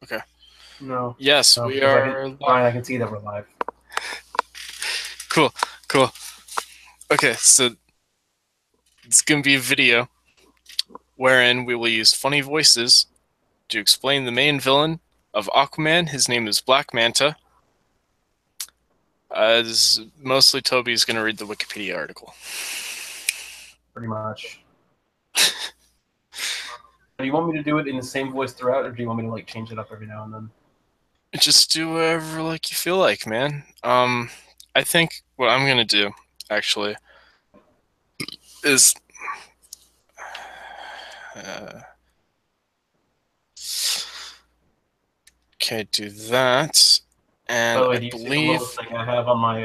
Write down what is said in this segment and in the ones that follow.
Okay. No. Yes, No, we because are live. Brian, I can see that we're live. Cool, cool. Okay, so it's gonna be a video wherein we will use funny voices to explain the main villain of Aquaman. His name is Black Manta. Mostly Toby's gonna read the Wikipedia article. Pretty much. Do you want me to do it in the same voice throughout, or do you want me to like change it up every now and then? Just do whatever like you feel like, man. I think what I'm gonna do, actually, is okay, do that. By And the way, I do you see the believe little thing I have on my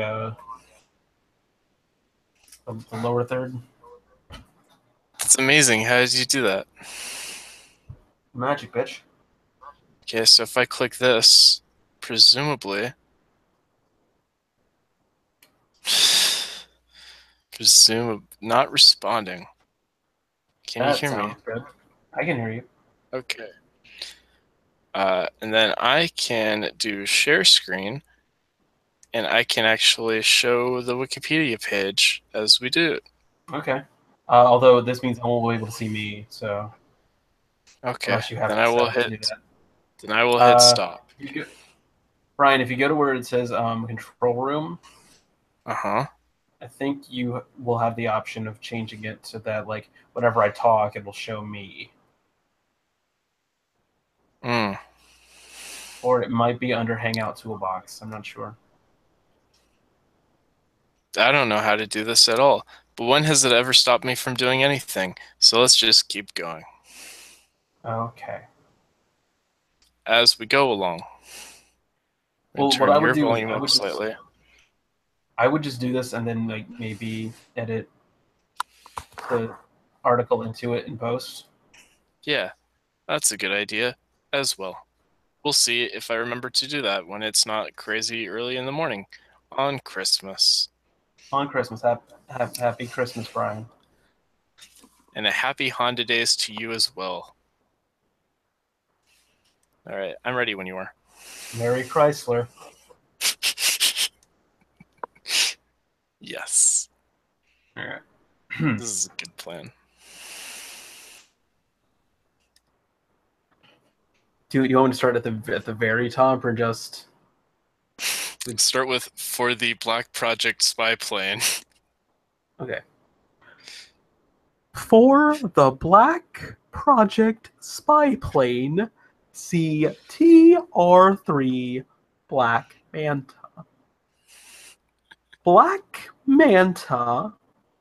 the lower third? it's amazing. How did you do that? Magic, bitch. Okay, so if I click this, presumably, not responding. Can you That hear me? sounds good. I can hear you. Okay. And then I can do share screen, and I can actually show the Wikipedia page as we do it. Okay. Although this means I won't be able to see me, so Okay. unless you have Then it I will set up to hit. do that. Then I will hit Uh, stop. Brian, if you go to where it says control room, Uh huh. I think you will have the option of changing it so that like whenever I talk, it will show me, Hmm. or it might be under Hangout Toolbox. I'm not sure. I don't know how to do this at all. But when has it ever stopped me from doing anything? So let's just keep going Okay. as we go along. And Well, what turn I would your do is volume up slightly. I would just do this and then like maybe edit the article into it in post. Yeah, that's a good idea as well. We'll see if I remember to do that when it's not crazy early in the morning on Christmas. On Christmas. Happy Christmas, Brian. And a happy Honda Days to you as well. All right, I'm ready when you are. Merry Chrysler. Yes, All right. this is a good plan. Do you want me to start at the very top or just? Start with for the Black Project spy plane. Okay. For the Black Project spy plane, see TR3 Black Manta. Black Manta,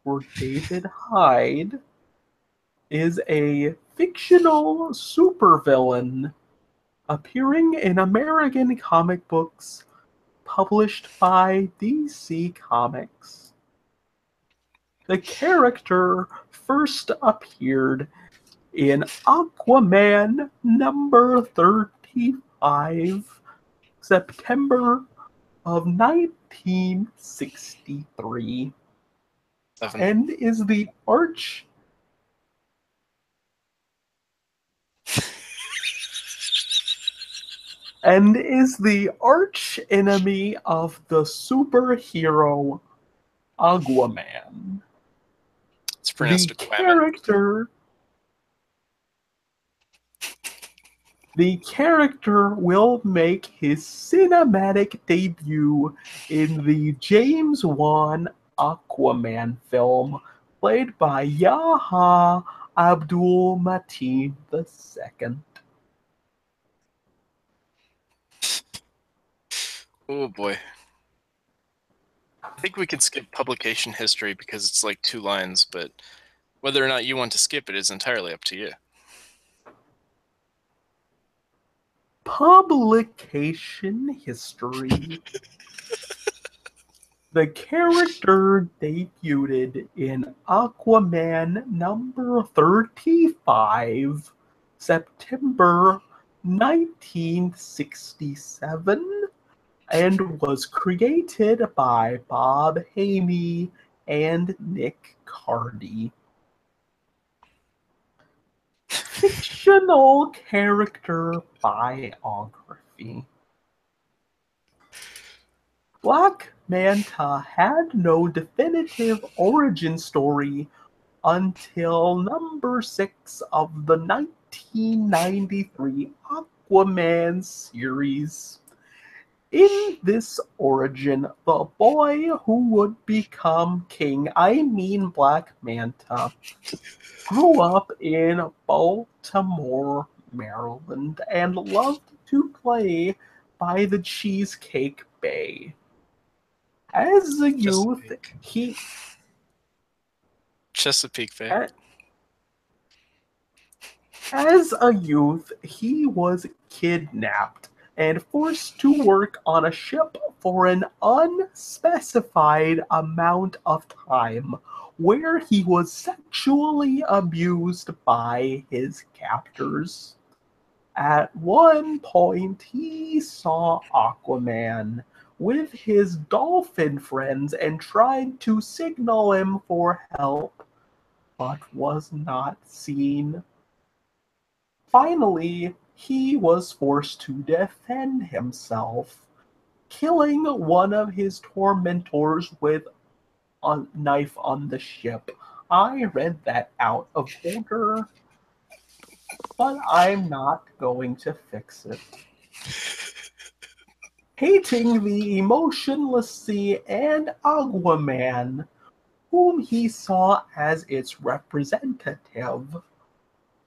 or David Hyde, is a fictional supervillain appearing in American comic books published by DC Comics. The character first appeared in Aquaman number 35, September of 1963, 7. and is the arch enemy of the superhero Aquaman. It's The pronounced Aquaman. character The character will make his cinematic debut in the James Wan Aquaman film, played by Yahya Abdul-Mateen II. Oh boy. I think we could skip publication history because it's like 2 lines, but whether or not you want to skip it is entirely up to you. Publication history. The character debuted in Aquaman number 35, September 1967, and was created by Bob Hamey and Nick Cardy. Fictional character biography. Black Manta had no definitive origin story until number 6 of the 1993 Aquaman series. In this origin, the boy who would become king, I mean Black Manta, grew up in Baltimore, Maryland, and loved to play by the Cheesecake Bay. As a youth, Chesapeake. he Chesapeake Bay. As a youth, he was kidnapped and forced to work on a ship for an unspecified amount of time, where he was sexually abused by his captors. At one point, he saw Aquaman with his dolphin friends and tried to signal him for help, but was not seen. Finally, he was forced to defend himself, killing one of his tormentors with a knife on the ship. I read that out of order, but I'm not going to fix it. Hating the emotionless sea and Aquaman, whom he saw as its representative,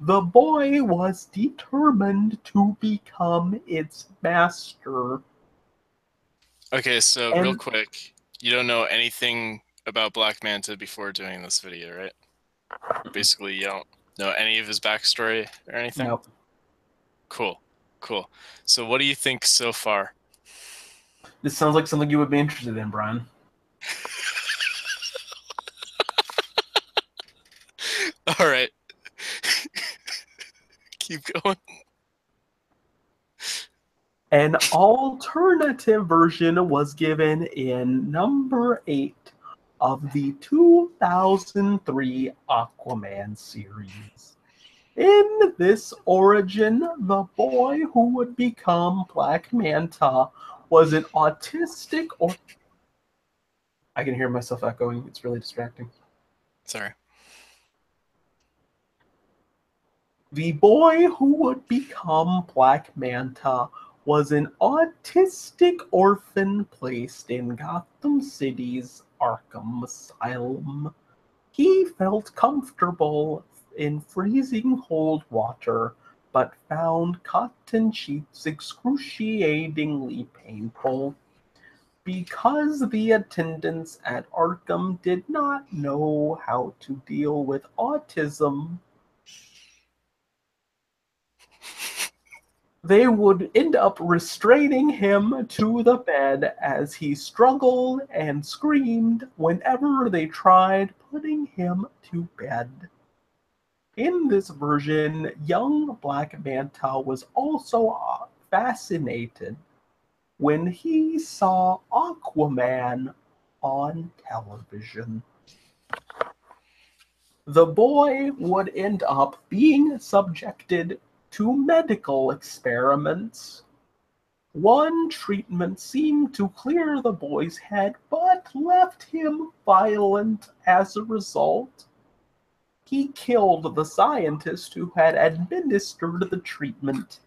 the boy was determined to become its master. Okay, so real And quick, you don't know anything about Black Manta before doing this video, right? Basically, you don't know any of his backstory or anything? nope. Cool, cool. So what do you think so far? This sounds like something you would be interested in, Brian. All right. Keep going. An alternative version was given in number 8 of the 2003 Aquaman series. In this origin, the boy who would become Black Manta was an autistic or I can hear myself echoing. It's really distracting. Sorry. The boy who would become Black Manta was an autistic orphan placed in Gotham City's Arkham Asylum. He felt comfortable in freezing cold water, but found cotton sheets excruciatingly painful. Because the attendants at Arkham did not know how to deal with autism, they would end up restraining him to the bed as he struggled and screamed whenever they tried putting him to bed. In this version, young Black Manta was also fascinated when he saw Aquaman on television. The boy would end up being subjected to medical experiments. One treatment seemed to clear the boy's head, but left him violent as a result. He killed the scientist who had administered the treatment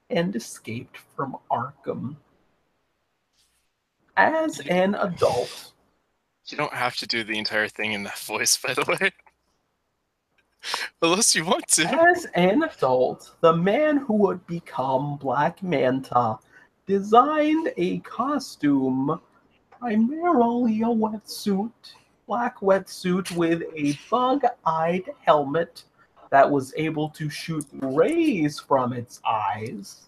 and escaped from Arkham. As You, an adult, you don't have to do the entire thing in that voice, by the way. Unless you want to. the man who would become Black Manta designed a costume, primarily a black wetsuit with a bug-eyed helmet that was able to shoot rays from its eyes,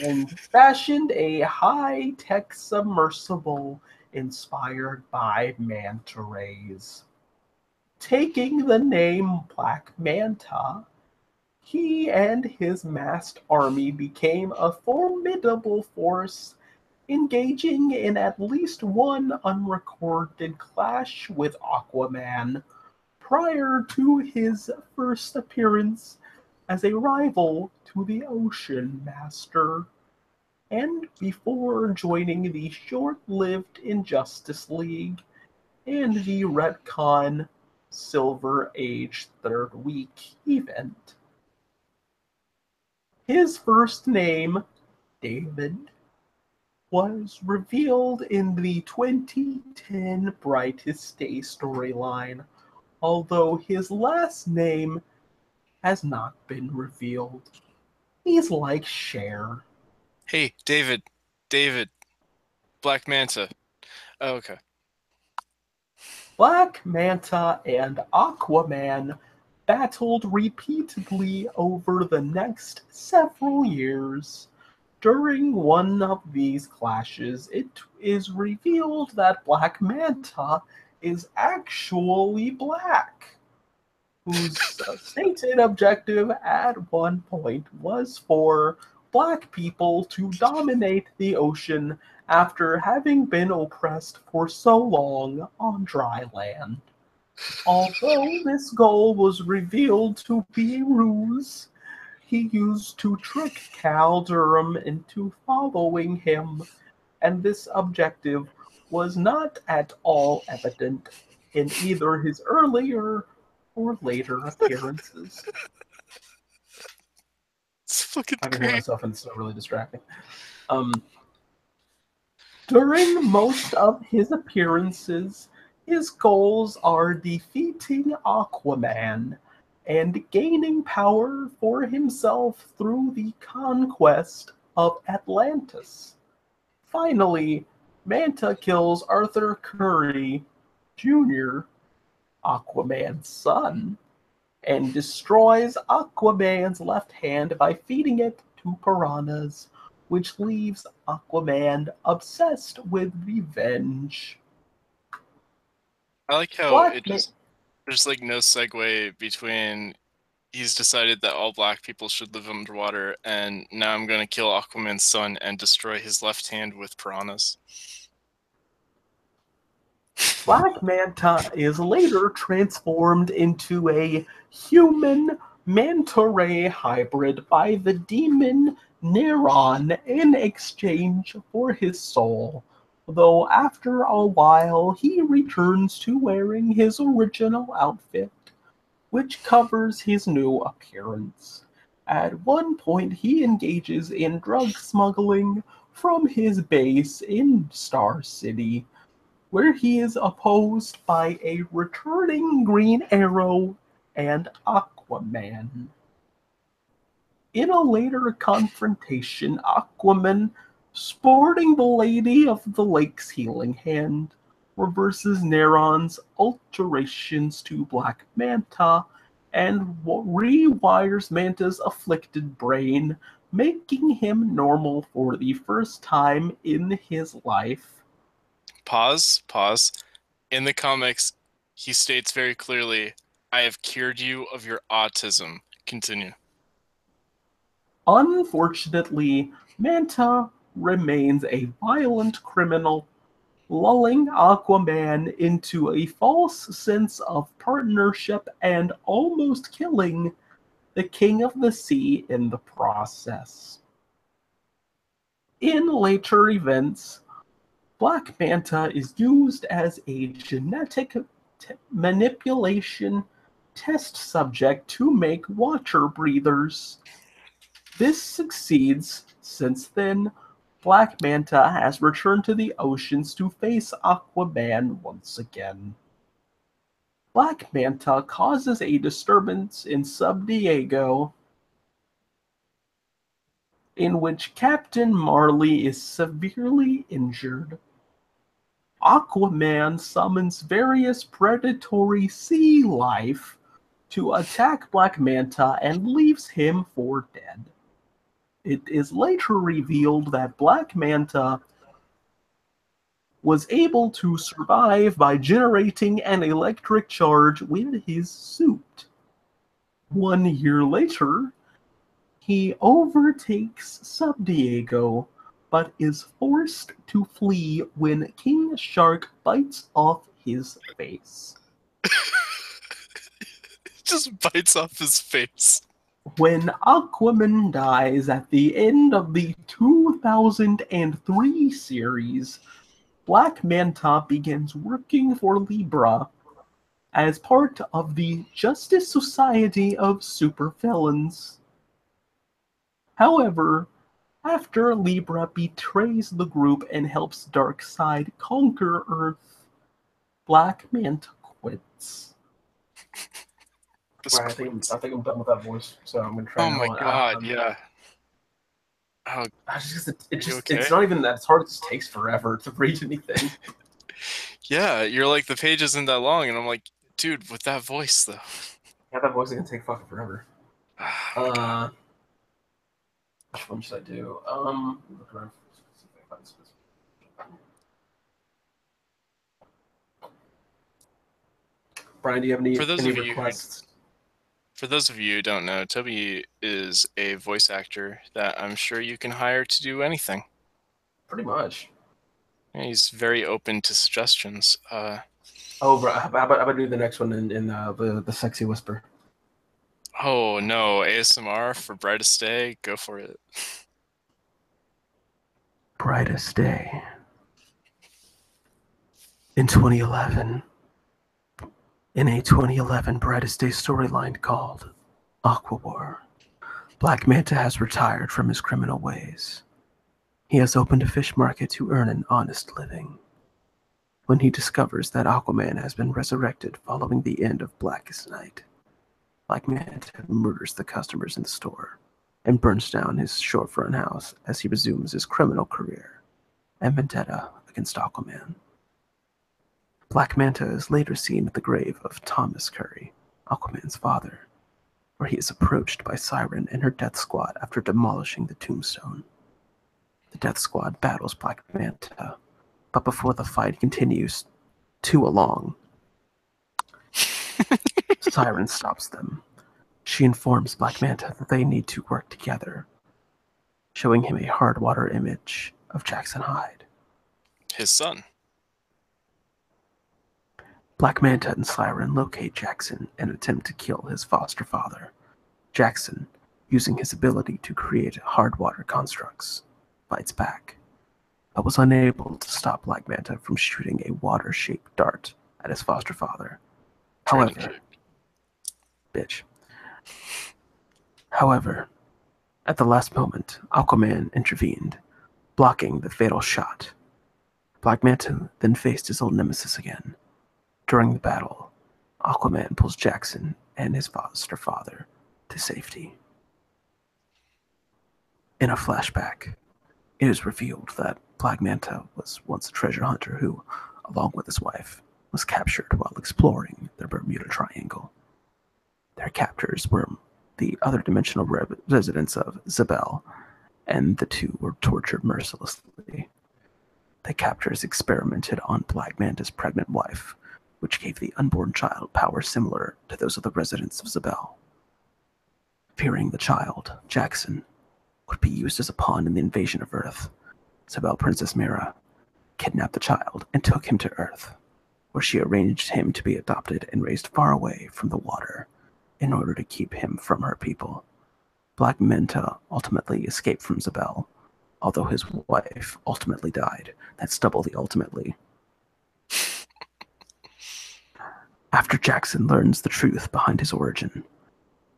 and fashioned a high-tech submersible inspired by manta rays. Taking the name Black Manta, he and his masked army became a formidable force, engaging in at least one unrecorded clash with Aquaman prior to his first appearance as a rival to the Ocean Master, and before joining the short-lived Injustice League and the retcon Silver Age Third Week event. His first name, David, was revealed in the 2010 Brightest Day storyline, although his last name has not been revealed. He's like Cher. Hey, David. David. Black Manta. Oh, okay. Black Manta and Aquaman battled repeatedly over the next several years. During one of these clashes, it is revealed that Black Manta is actually black, whose stated objective at one point was for black people to dominate the ocean after having been oppressed for so long on dry land. Although this goal was revealed to be a ruse he used to trick Cal Durham into following him, and this objective was not at all evident in either his earlier or later appearances. It's fucking I can hear great. myself and it's really distracting. Um, During most of his appearances, his goals are defeating Aquaman and gaining power for himself through the conquest of Atlantis. Finally, Manta kills Arthur Curry Jr., Aquaman's son, and destroys Aquaman's left hand by feeding it to piranhas, which leaves Aquaman obsessed with revenge. I like how Black it Ma- just there's like no segue between he's decided that all black people should live underwater and now I'm gonna kill Aquaman's son and destroy his left hand with piranhas. Black Manta is later transformed into a human manta ray hybrid by the demon Neron in exchange for his soul, though after a while he returns to wearing his original outfit, which covers his new appearance. At one point, he engages in drug smuggling from his base in Star City, where he is opposed by a returning Green Arrow and Aquaman. In a later confrontation, Aquaman, sporting the Lady of the Lake's healing hand, reverses Neron's alterations to Black Manta and rewires Manta's afflicted brain, making him normal for the first time in his life. Pause. In the comics, he states very clearly, I have cured you of your autism. Continue. Unfortunately, Manta remains a violent criminal, lulling Aquaman into a false sense of partnership and almost killing the King of the Sea in the process. In later events, Black Manta is used as a genetic manipulation test subject to make water breathers. This succeeds. Since then, Black Manta has returned to the oceans to face Aquaman once again. Black Manta causes a disturbance in Sub Diego, in which Captain Marley is severely injured. Aquaman summons various predatory sea life to attack Black Manta and leaves him for dead. It is later revealed that Black Manta was able to survive by generating an electric charge with his suit. 1 year later, he overtakes Subdiego, but is forced to flee when King Shark bites off his face. Just bites off his face. When Aquaman dies at the end of the 2003 series, Black Manta begins working for Libra as part of the Justice Society of Supervillains. However, after Libra betrays the group and helps Darkseid conquer Earth, Black Manta quits. This All right, quits. I think I'm done with that voice. So I'm gonna try Oh now. my god, yeah. Oh, are you It's okay? not even that it's hard. It just takes forever to read anything. Yeah, you're like, the page isn't that long, and I'm like, dude, with that voice though. Yeah, that voice is gonna take fucking forever. Oh my god. Uh, which one should I do? Look around. Brian, do you have For those any of you who requests? For those of you who don't know, Toby is a voice actor that I'm sure you can hire to do anything. Pretty much. He's very open to suggestions. Oh, bro, how about do the next one in the sexy whisper? Oh no, ASMR for Brightest Day, go for it. Brightest day in 2011. In a 2011 Brightest Day storyline called Aqua War, Black Manta has retired from his criminal ways. He has opened a fish market to earn an honest living. When he discovers that Aquaman has been resurrected following the end of Blackest Night, Black Manta murders the customers in the store and burns down his shorefront house as he resumes his criminal career and vendetta against Aquaman. Black Manta is later seen at the grave of Thomas Curry, Aquaman's father, where he is approached by Siren and her death squad after demolishing the tombstone. The death squad battles Black Manta, but before the fight continues too long, Siren stops them. She informs Black Manta that they need to work together, showing him a hard water image of Jackson Hyde. His son. Black Manta and Siren locate Jackson and attempt to kill his foster father. Jackson, using his ability to create hard water constructs, fights back, but was unable to stop Black Manta from shooting a water-shaped dart at his foster father. Trading However, bitch. However, at the last moment, Aquaman intervened, blocking the fatal shot. Black Manta then faced his old nemesis again. During the battle, Aquaman pulls Jackson and his foster father to safety. In a flashback, it is revealed that Black Manta was once a treasure hunter who, along with his wife, was captured while exploring the Bermuda Triangle. Their captors were the other dimensional residents of Zabel, and the two were tortured mercilessly. The captors experimented on Black Manta's pregnant wife, which gave the unborn child powers similar to those of the residents of Zabel. Fearing the child, Jackson, would be used as a pawn in the invasion of Earth, Zabel Princess Mira kidnapped the child and took him to Earth, where she arranged him to be adopted and raised far away from the water in order to keep him from her people. Black Manta ultimately escaped from Zabel, although his wife ultimately died. That's double the ultimately. After Jackson learns the truth behind his origin,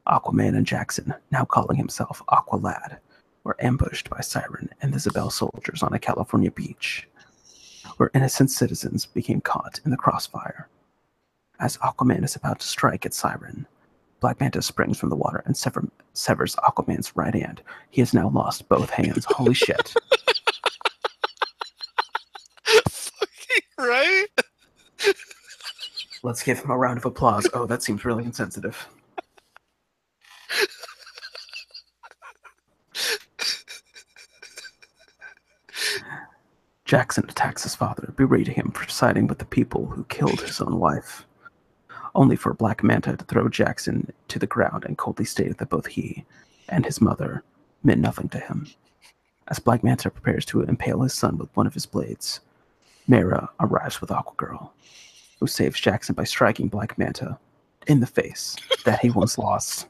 Aquaman and Jackson, now calling himself Aqualad, were ambushed by Siren and the Zabel soldiers on a California beach, where innocent citizens became caught in the crossfire. As Aquaman is about to strike at Siren, Black Manta springs from the water and severs Aquaman's right hand. He has now lost both hands. Holy shit. Fucking right? Let's give him a round of applause. Oh, that seems really insensitive. Jackson attacks his father, berating him for siding with the people who killed his own wife, only for Black Manta to throw Jackson to the ground and coldly state that both he and his mother meant nothing to him. As Black Manta prepares to impale his son with one of his blades, Mera arrives with Aquagirl, who saves Jackson by striking Black Manta in the face that he once lost.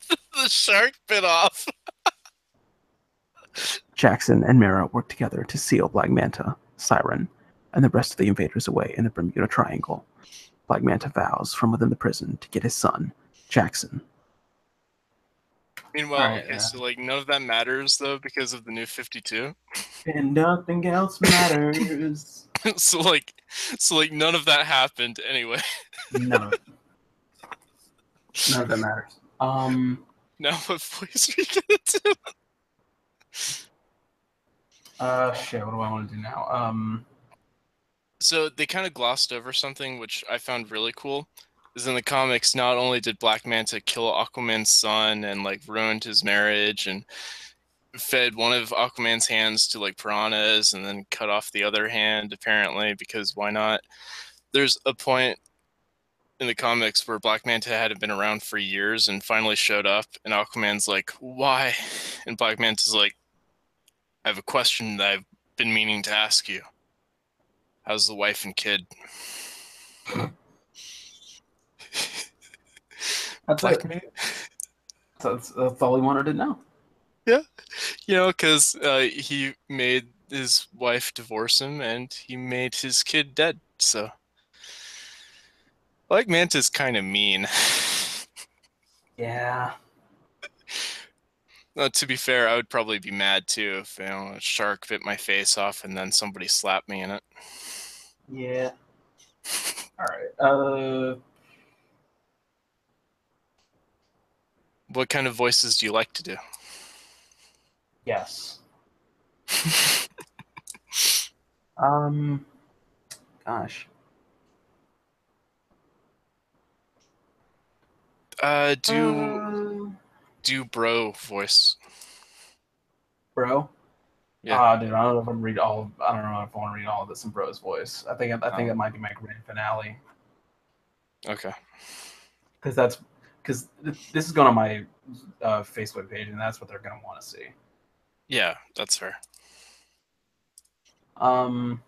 The the shark bit off. Jackson and Mara work together to seal Black Manta, Siren, and the rest of the invaders away in the Bermuda Triangle. Black Manta vows from within the prison to get his son, Jackson. Meanwhile, Alright, okay, so like none of that matters though because of the new 52. and nothing else matters. so like, so like none of that happened anyway. None of it. None of that matters. Now what voice are you gonna do? Shit, what do I want to do now? So they kind of glossed over something which I found really cool. Is in the comics, not only did Black Manta kill Aquaman's son and like ruined his marriage and fed one of Aquaman's hands to like piranhas and then cut off the other hand apparently because why not? There's a point in the comics where Black Manta hadn't been around for years and finally showed up and Aquaman's like, "Why?" And Black Manta's like, "I have a question that I've been meaning to ask you. How's the wife and kid?" That's Black it. Man. That's all he wanted to know. Yeah. Because he made his wife divorce him and he made his kid dead. So Black Manta's kind of mean. Yeah. To be fair, I would probably be mad too if a shark bit my face off and then somebody slapped me in it. Yeah. All right. What kind of voices do you like to do? Yes. Gosh. Do bro voice. Bro. Yeah. Dude, I don't know if I'm read all. I don't know if I want to read all of this in Bro's voice. I think it might be my grand finale Okay. because this is going on my Facebook page and that's what they're going to want to see. Yeah, that's fair. Um.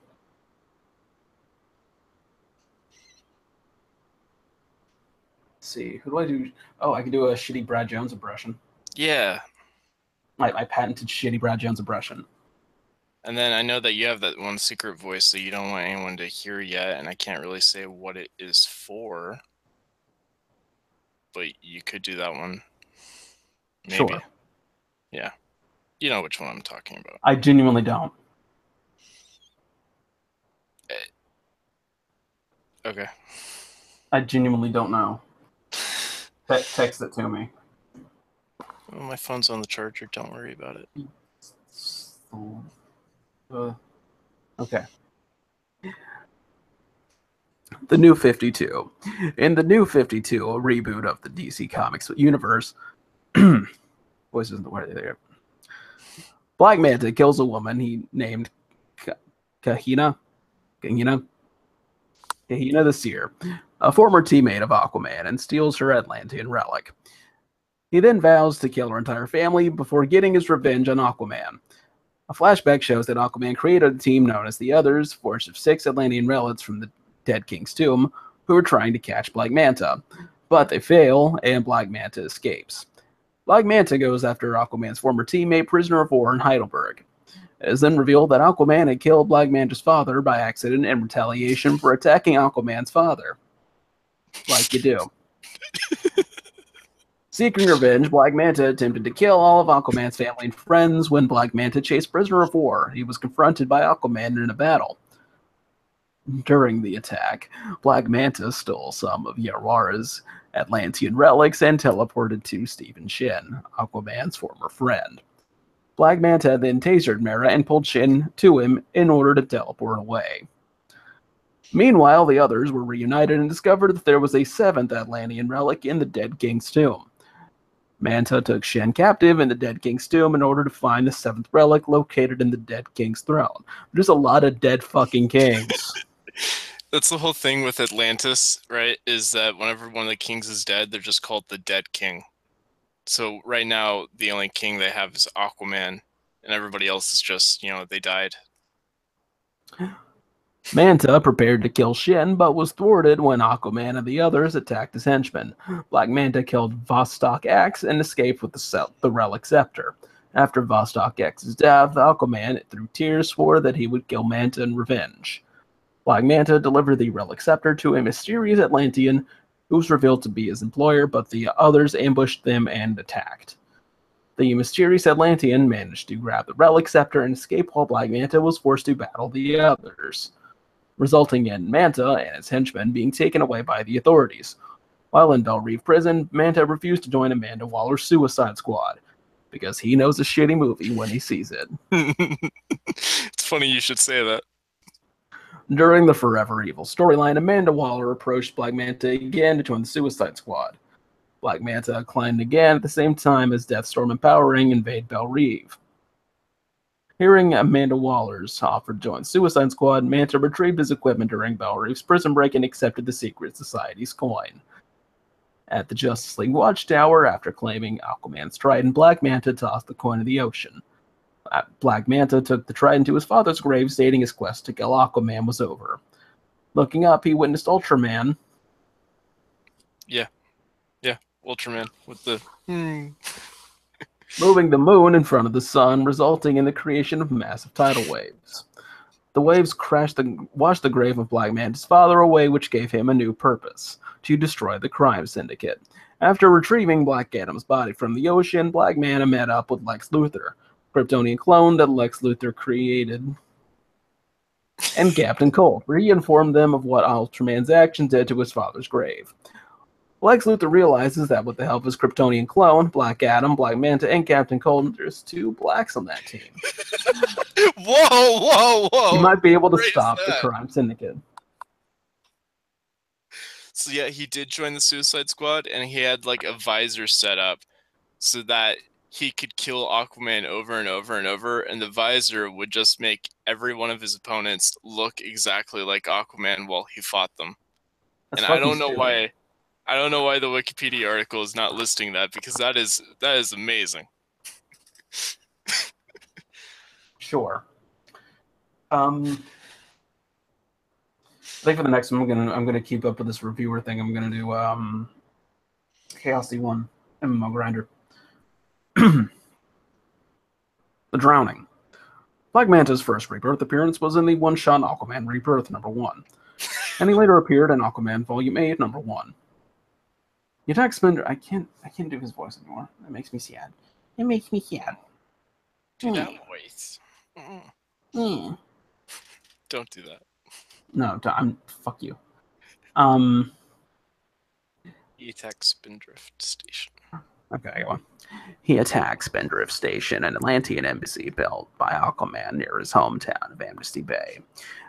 Let's see. Who do I do? Oh, I can do a shitty Brad Jones impression. Yeah. My patented shitty Brad Jones impression. And then I know that you have that one secret voice that you don't want anyone to hear yet, and I can't really say what it is for. But you could do that one. Maybe. Sure. Yeah. You know which one I'm talking about. I genuinely don't. Okay. I genuinely don't know. Text it to me. Well, my phone's on the charger. Don't worry about it. Okay. The New 52. In the New 52, a reboot of the DC Comics universe, voices in the way there. Black Manta kills a woman he named Kahina the Seer, a former teammate of Aquaman, and steals her Atlantean relic. He then vows to kill her entire family before getting his revenge on Aquaman. A flashback shows that Aquaman created a team known as the Others, forged of 6 Atlantean relics from the Dead King's tomb, who are trying to catch Black Manta. But they fail, and Black Manta escapes. Black Manta goes after Aquaman's former teammate, prisoner of war in Heidelberg. It is then revealed that Aquaman had killed Black Manta's father by accident in retaliation for attacking Aquaman's father. Like you do. Seeking revenge, Black Manta attempted to kill all of Aquaman's family and friends. When Black Manta chased prisoner of war, he was confronted by Aquaman in a battle. During the attack, Black Manta stole some of Yarwara's Atlantean relics and teleported to Stephen Shin, Aquaman's former friend. Black Manta then tasered Mera and pulled Shin to him in order to teleport away. Meanwhile, the others were reunited and discovered that there was a 7th Atlantean relic in the Dead King's tomb. Manta took Shen captive in the Dead King's tomb in order to find the 7th relic located in the Dead King's throne. There's a lot of dead fucking kings. That's the whole thing with Atlantis, right? Is that whenever one of the kings is dead, they're just called the Dead King. So right now, the only king they have is Aquaman, and everybody else is just, they died. Manta prepared to kill Shin, but was thwarted when Aquaman and the others attacked his henchmen. Black Manta killed Vostok X and escaped with the Relic Scepter. After Vostok X's death, Aquaman, through tears, swore that he would kill Manta in revenge. Black Manta delivered the Relic Scepter to a mysterious Atlantean who was revealed to be his employer, but the others ambushed them and attacked. The mysterious Atlantean managed to grab the Relic Scepter and escape while Black Manta was forced to battle the others, resulting in Manta and his henchmen being taken away by the authorities. While in Belle Reve prison, Manta refused to join Amanda Waller's Suicide Squad, because he knows a shitty movie when he sees it. It's funny you should say that. During the Forever Evil storyline, Amanda Waller approached Black Manta again to join the Suicide Squad. Black Manta climbed again at the same time as Deathstorm and Power Ring invade Belle Reve. Hearing Amanda Waller's offer to join Suicide Squad, Manta retrieved his equipment during Belle Reve's prison break and accepted the Secret Society's coin. At the Justice League Watchtower, after claiming Aquaman's trident, Black Manta tossed the coin in the ocean. Black Manta took the trident to his father's grave, stating his quest to kill Aquaman was over. Looking up, he witnessed Ultraman. Yeah, Ultraman with the... moving the moon in front of the sun, resulting in the creation of massive tidal waves. The waves washed the grave of Black Manta's father away, which gave him a new purpose: to destroy the crime syndicate. After retrieving Black Adam's body from the ocean, Black Manta met up with Lex Luthor, Kryptonian clone that Lex Luthor created, and Captain Cold, where he informed them of what Ultraman's actions did to his father's grave. Lex Luthor realizes that with the help of his Kryptonian clone, Black Adam, Black Manta, and Captain Cold, there's 2 blacks on that team. Whoa! He might be able to stop the crime syndicate. So yeah, he did join the Suicide Squad, and he had like a visor set up so that he could kill Aquaman over and over and over, and the visor would just make every one of his opponents look exactly like Aquaman while he fought them. That's and I don't know stupid. why. I don't know why the Wikipedia article is not listing that, because that is amazing. Sure. I think for the next one, I'm gonna keep up with this reviewer thing. I'm gonna do Chaos D1 MMO Grinder. The Drowning. Black Manta's first Rebirth appearance was in the one-shot Aquaman Rebirth #1, and he later appeared in Aquaman Volume 8 #1. The attack spender. I can't do his voice anymore. That makes me sad. It makes me sad. Do that voice. Don't do that. No, fuck you. He attacks Spindrift Station. Okay, I got one. He attacks Spindrift Station, an Atlantean embassy built by Aquaman near his hometown of Amnesty Bay,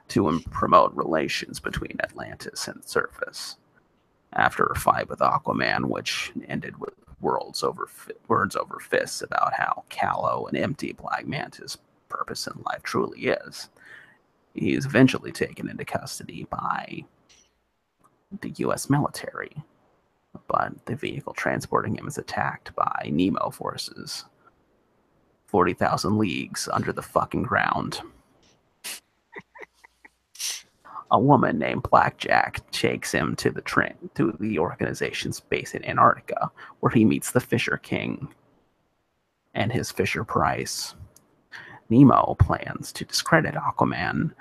to promote relations between Atlantis and the surface. After a fight with Aquaman, which ended with words over fists about how callow and empty Black Manta's purpose in life truly is, he is eventually taken into custody by the U.S. military, but the vehicle transporting him is attacked by Nemo forces 40,000 leagues under the fucking ground. A woman named Blackjack takes him to the organization's base in Antarctica, where he meets the Fisher King and his Fisher Price. Nemo plans to discredit Aquaman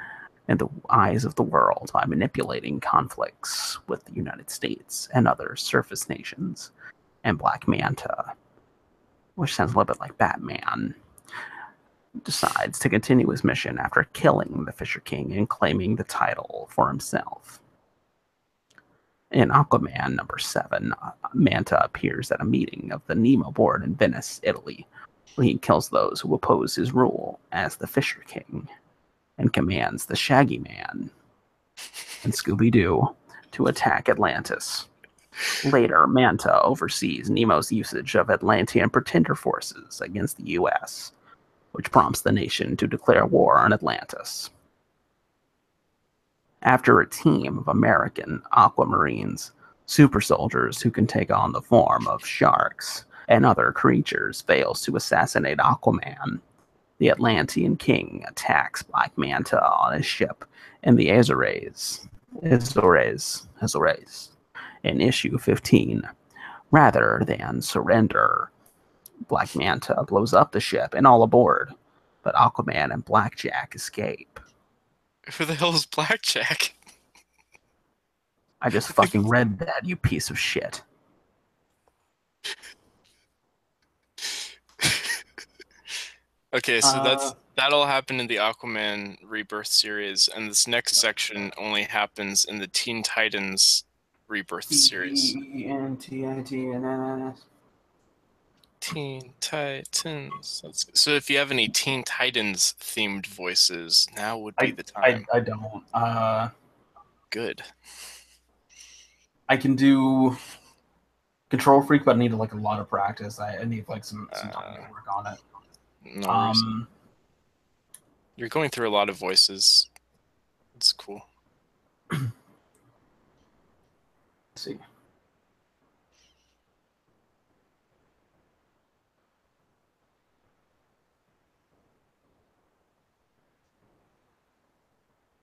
in the eyes of the world by manipulating conflicts with the United States and other surface nations. And Black Manta, which sounds a little bit like Batman, decides to continue his mission after killing the Fisher King and claiming the title for himself. In Aquaman #7, Manta appears at a meeting of the Nemo board in Venice, Italy, where he kills those who oppose his rule as the Fisher King, and commands the Shaggy Man and Scooby-Doo to attack Atlantis. Later, Manta oversees Nemo's usage of Atlantean pretender forces against the U.S., which prompts the nation to declare war on Atlantis. After a team of American aquamarines, super soldiers who can take on the form of sharks and other creatures, fails to assassinate Aquaman, The Atlantean king attacks Black Manta on his ship in the Azores in issue 15. Rather than surrender, Black Manta blows up the ship and all aboard, but Aquaman and Blackjack escape. Who the hell is Blackjack? I just fucking read that, you piece of shit. Okay, so that'll happen in the Aquaman Rebirth series, and this next section only happens in the Teen Titans Rebirth series. Teen Titans. So if you have any Teen Titans themed voices, now would be the time. I don't. Good. I can do Control Freak, but I need like a lot of practice. I need like some time to work on it. No reason. You're going through a lot of voices. It's cool. Let's see.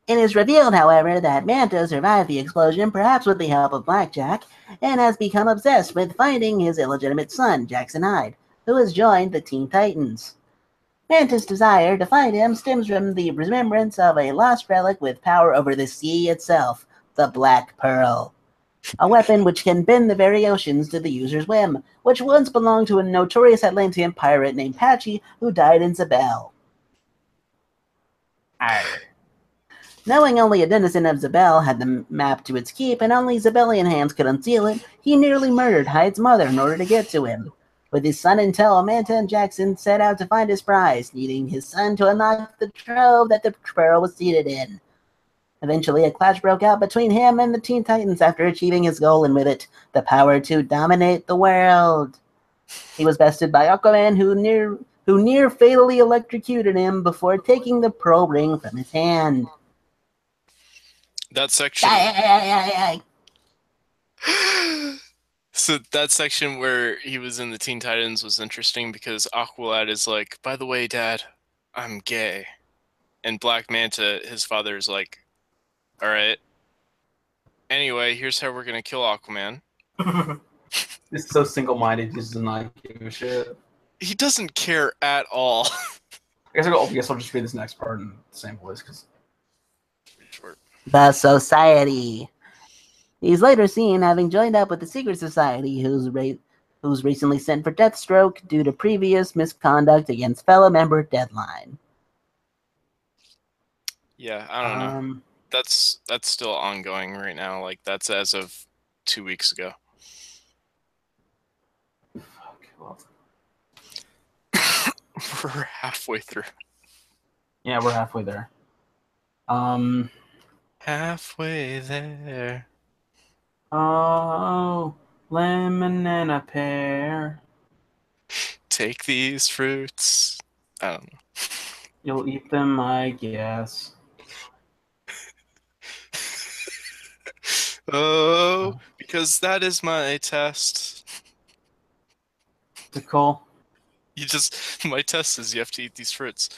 It is revealed, however, that Manta survived the explosion, perhaps with the help of Blackjack, and has become obsessed with finding his illegitimate son, Jackson Hyde, who has joined the Teen Titans. Manta's desire to find him stems from the remembrance of a lost relic with power over the sea itself, the Black Pearl. A weapon which can bend the very oceans to the user's whim, which once belonged to a notorious Atlantean pirate named Patchy, who died in Zabel. Knowing only a denizen of Zabel had the map to its keep, and only Zabelian hands could unseal it, he nearly murdered Hyde's mother in order to get to him. With his son in tow, Manta and Jackson set out to find his prize, needing his son to unlock the trove that the Pearl was seated in. Eventually, a clash broke out between him and the Teen Titans after achieving his goal, and with it, the power to dominate the world. He was bested by Aquaman, who near fatally electrocuted him before taking the pearl ring from his hand. That section. So that section where he was in the Teen Titans was interesting because Aqualad is like, by the way, Dad, I'm gay. And Black Manta, his father, is like, all right. Anyway, here's how we're going to kill Aquaman. He's so single-minded, he does not give a shit. He doesn't care at all. I guess I'll just read this next part in the same voice, because... The Society. He's later seen having joined up with the Secret Society, who's recently sent for Deathstroke due to previous misconduct against fellow member Deadline. Yeah, I don't know. That's still ongoing right now. Like, that's as of 2 weeks ago. We're halfway through. Yeah, we're halfway there. Halfway there. Oh, lemon and a pear. Take these fruits. I don't know. You'll eat them, I guess. Oh, because that is my test. Cool. My test is you have to eat these fruits.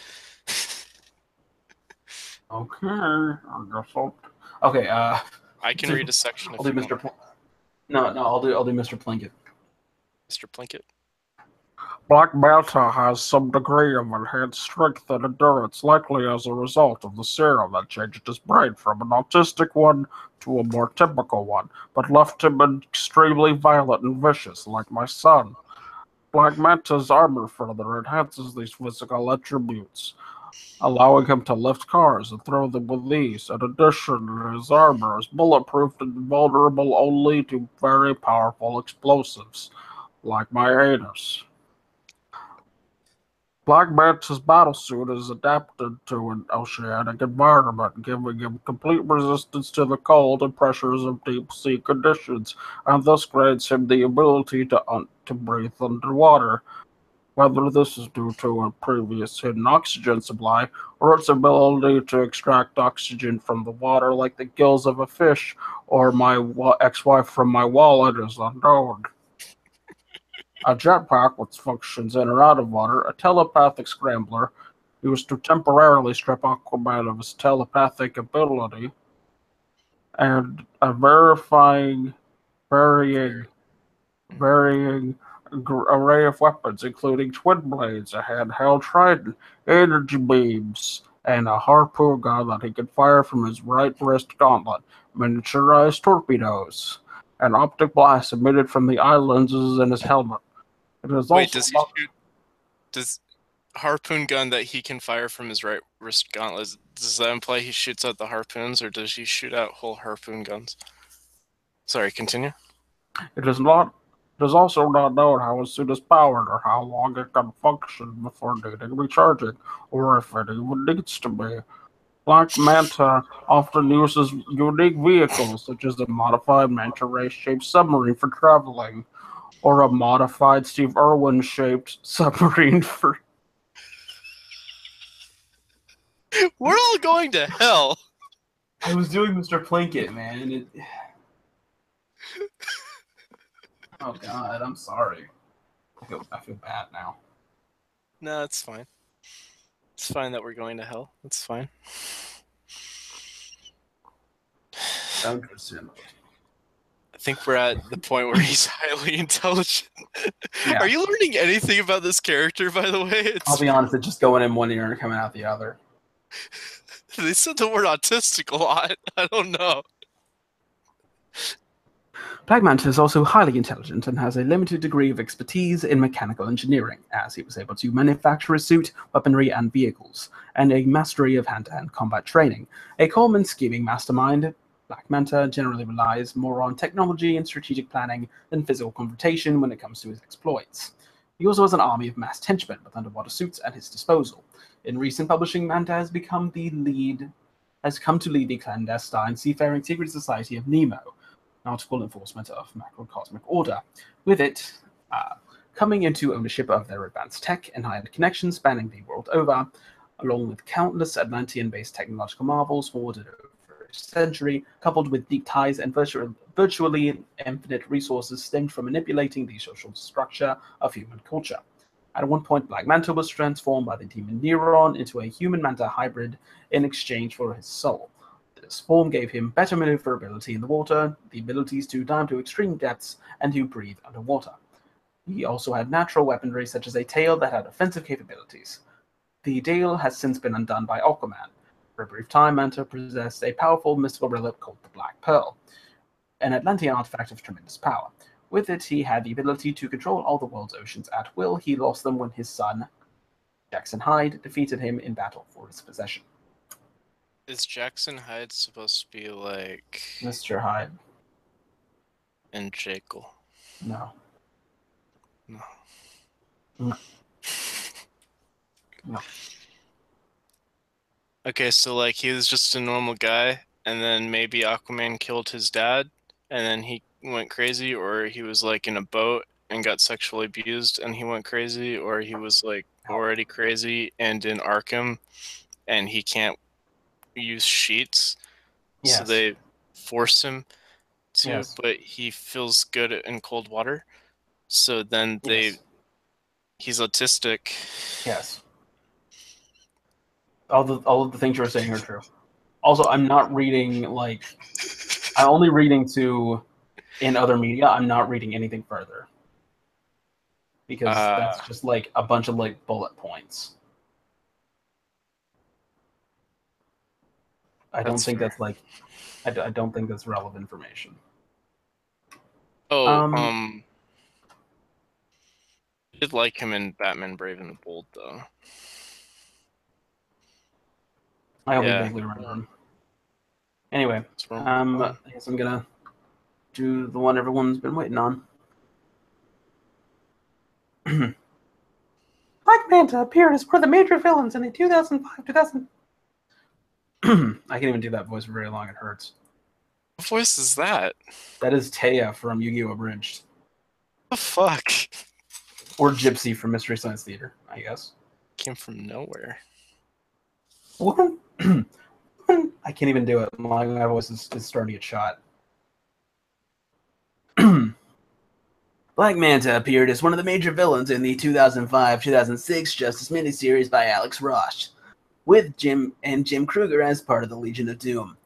Okay, I guess I'll... Okay, I can read a section. I'll do Mr. No, I'll do Mr. Plinkett. Mr. Plinkett. Black Manta has some degree of enhanced strength and endurance, likely as a result of the serum that changed his brain from an autistic one to a more typical one, but left him extremely violent and vicious, like my son. Black Manta's armor further enhances these physical attributes, allowing him to lift cars and throw them with ease. In addition, his armor is bulletproof and vulnerable only to very powerful explosives, like my anus. Black Manta's battlesuit is adapted to an oceanic environment, giving him complete resistance to the cold and pressures of deep-sea conditions, and thus grants him the ability to breathe underwater. Whether this is due to a previous hidden oxygen supply, or its ability to extract oxygen from the water like the gills of a fish, or my ex-wife from my wallet is unknown. A jetpack, which functions in or out of water, a telepathic scrambler, He was to temporarily strip Aquaman of his telepathic ability and a varying array of weapons, including twin blades, a handheld trident, energy beams, and a harpoon gun that he could fire from his right wrist gauntlet, miniaturized torpedoes, and optic blasts emitted from the eye lenses in his helmet. It is Wait, also does he shoot? Does harpoon gun that he can fire from his right wrist gauntlet? Does that imply he shoots out the harpoons, or does he shoot out whole harpoon guns? Sorry, continue. It is also not known how his suit is powered or how long it can function before needing recharging, or if it even needs to be. Black Manta often uses unique vehicles, such as a modified manta ray-shaped submarine for traveling, or a modified Steve Irwin-shaped submarine for... We're all going to hell. I was doing Mr. Plinkett, man. And oh God, I'm sorry. I feel bad now. No, it's fine. It's fine that we're going to hell. It's fine. I think we're at the point where he's highly intelligent. Yeah. Are you learning anything about this character, by the way? I'll be honest, it's just going in one ear and coming out the other. They said the word autistic a lot. I don't know. Black Manta is also highly intelligent and has a limited degree of expertise in mechanical engineering, as he was able to manufacture a suit, weaponry, and vehicles, and a mastery of hand-to-hand combat training. A calm and scheming mastermind, Black Manta generally relies more on technology and strategic planning than physical confrontation when it comes to his exploits. He also has an army of masked henchmen with underwater suits at his disposal. In recent publishing, Manta has come to lead the clandestine seafaring secret society of Nemo, nautical enforcement of macrocosmic order, with it coming into ownership of their advanced tech and high-end connections spanning the world over, along with countless Atlantean-based technological marvels hoarded over a century, coupled with deep ties and virtually infinite resources stemmed from manipulating the social structure of human culture. At one point, Black Manta was transformed by the demon Neuron into a human-manta hybrid in exchange for his soul. This form gave him better maneuverability in the water, the abilities to dive to extreme depths, and to breathe underwater. He also had natural weaponry such as a tail that had offensive capabilities. The deal has since been undone by Aquaman. For a brief time, Manta possessed a powerful mystical relic called the Black Pearl, an Atlantean artifact of tremendous power. With it, he had the ability to control all the world's oceans at will. He lost them when his son, Jackson Hyde, defeated him in battle for his possession. Is Jackson Hyde supposed to be like Mr. Hyde? And Jekyll? No. No. No. No. Okay, so like he was just a normal guy, and then maybe Aquaman killed his dad, and then he went crazy, or he was like in a boat and got sexually abused and he went crazy, or he was like already crazy and in Arkham and he can't use sheets, so they force him to, but he feels good in cold water, so then he's autistic. Yes. All of the things you're saying are true. Also, I'm not reading I'm only reading in other media. I'm not reading anything further because that's just like a bunch of like bullet points. I don't think that's like I don't think that's relevant information. I did like him in Batman Brave and the Bold, though. I only vaguely remember him. Anyway, I guess I'm gonna do the one everyone's been waiting on. Black Manta appeared as one of the major villains in the 2005-2000. I can't even do that voice for very long, it hurts. What voice is that? That is Taya from Yu-Gi-Oh! Abridged. What the fuck? Or Gypsy from Mystery Science Theater, I guess. Came from nowhere. What? I can't even do it. My voice is starting to get shot. Black Manta appeared as one of the major villains in the 2005-2006 Justice miniseries by Alex Ross, with Jim Krueger as part of the Legion of Doom.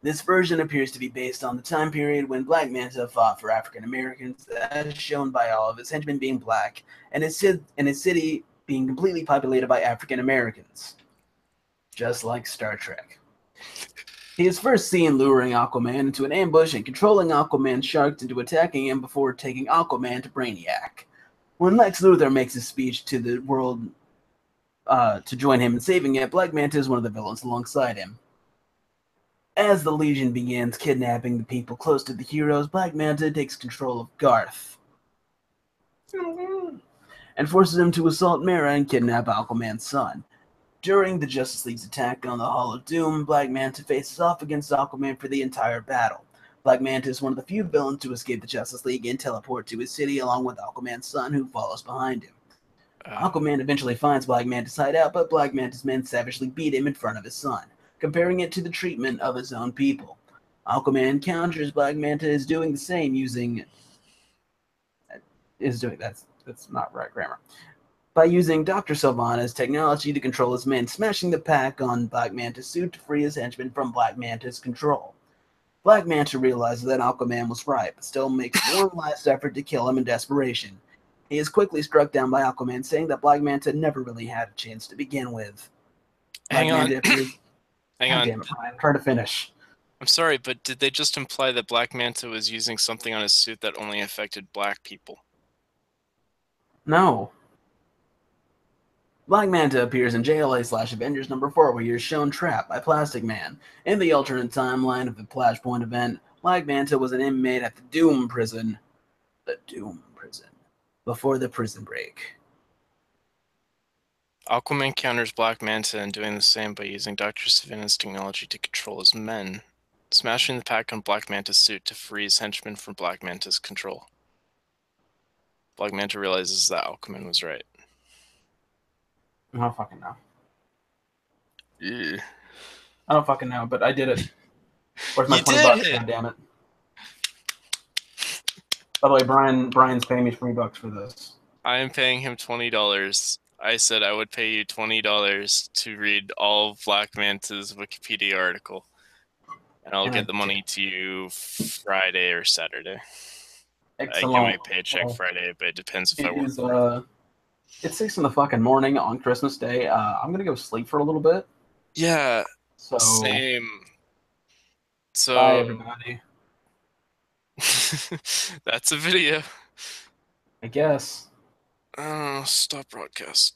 This version appears to be based on the time period when Black Manta fought for African Americans, as shown by all of his henchmen being black, and his city being completely populated by African Americans. Just like Star Trek. He is first seen luring Aquaman into an ambush and controlling Aquaman's sharks into attacking him before taking Aquaman to Brainiac. When Lex Luthor makes his speech to the world to join him in saving it, Black Manta is one of the villains alongside him. As the Legion begins kidnapping the people close to the heroes, Black Manta takes control of Garth and forces him to assault Mera and kidnap Aquaman's son. During the Justice League's attack on the Hall of Doom, Black Manta faces off against Aquaman for the entire battle. Black Manta is one of the few villains to escape the Justice League and teleport to his city along with Aquaman's son, who follows behind him. Aquaman eventually finds Black Manta's hideout, but Black Manta's men savagely beat him in front of his son, comparing it to the treatment of his own people. Aquaman counters Black Manta is doing the same that's not right grammar. By using Dr. Sylvana's technology to control his men, smashing the pack on Black Manta's suit to free his henchmen from Black Manta's control. Black Manta realizes that Aquaman was right, but still makes one last effort to kill him in desperation. He is quickly struck down by Aquaman, saying that Black Manta never really had a chance to begin with. Hang on. Hang on. Damn it, Brian. I'm trying to finish. I'm sorry, but did they just imply that Black Manta was using something on his suit that only affected black people? No. Black Manta appears in JLA/Avengers number 4, where he is shown trapped by Plastic Man. In the alternate timeline of the Flashpoint event, Black Manta was an inmate at the Doom Prison. The Doom Prison. Before the prison break. Aquaman counters Black Manta and doing the same by using Dr. Sylvana's technology to control his men, smashing the pack on Black Manta's suit to free his henchmen from Black Manta's control. Black Manta realizes that Aquaman was right. I don't fucking know. Ew. I don't fucking know, but I did it. Where's my You 20 did bucks? it! God damn it. By the way, Brian's paying me $20 for this. I am paying him $20. I said I would pay you $20 to read all of Black Manta's Wikipedia article. And I'll get the money to you Friday or Saturday. Excellent. I get my paycheck Friday, but it depends if I work. It's 6 in the fucking morning on Christmas Day. I'm gonna go sleep for a little bit. Yeah, so same. So bye, everybody. That's a video. I guess. Stop broadcast.